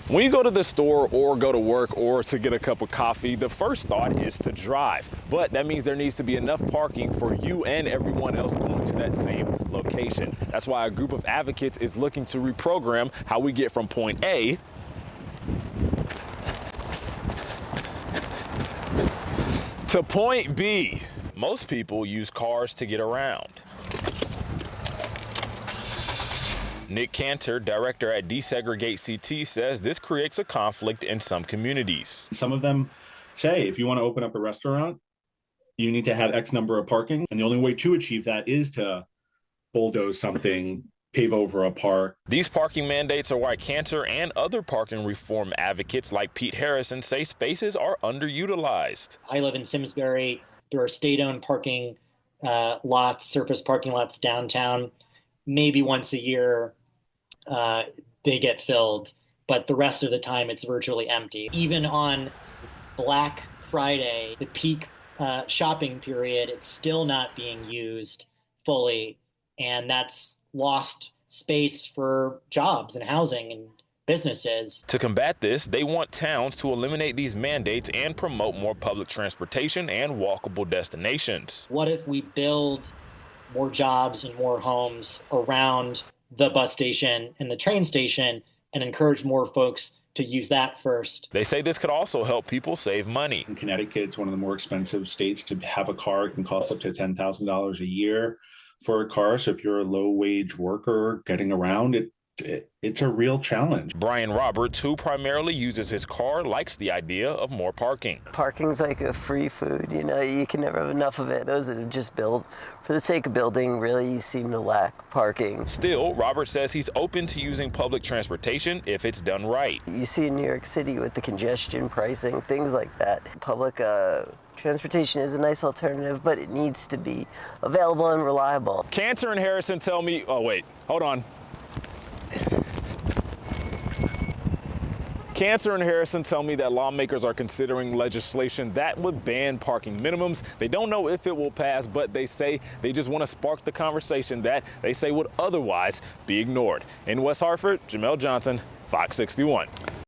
When you go to the store or go to work or to get a cup of coffee, the first thought is to drive. But that means there needs to be enough parking for you and everyone else going to that same location. That's why a group of advocates is looking to reprogram how we get from point A to point B. Most people use cars to get around. Nick Cantor, director at Desegregate CT, says this creates a conflict in some communities. Some of them say if you want to open up a restaurant, you need to have X number of parking. And the only way to achieve that is to bulldoze something, pave over a park. These parking mandates are why Cantor and other parking reform advocates like Pete Harrison say spaces are underutilized. I live in Simsbury. There are state-owned parking lots, surface parking lots downtown. Maybe once a year they get filled, but the rest of the time it's virtually empty. Even on Black Friday, the peak shopping period, it's still not being used fully, and that's lost space for jobs and housing and businesses. To combat this, they want towns to eliminate these mandates and promote more public transportation and walkable destinations. What if we build more jobs and more homes around the bus station and the train station and encourage more folks to use that first? They say this could also help people save money. In Connecticut, it's one of the more expensive states to have a car. It can cost up to $10,000 a year for a car. So if you're a low-wage worker getting around, it's a real challenge. Brian Roberts, who primarily uses his car, likes the idea of more parking. Parking's like a free food, you can never have enough of it. Those that have just built for the sake of building really seem to lack parking. Still, Roberts says he's open to using public transportation if it's done right. You see in New York City with the congestion pricing, things like that. Public transportation is a nice alternative, but it needs to be available and reliable. Cantor and Harrison tell me, oh wait, hold on. Cantor and Harrison tell me that lawmakers are considering legislation that would ban parking minimums. They don't know if it will pass, but they say they just want to spark the conversation that they say would otherwise be ignored. In West Hartford, Jamel Johnson, Fox 61.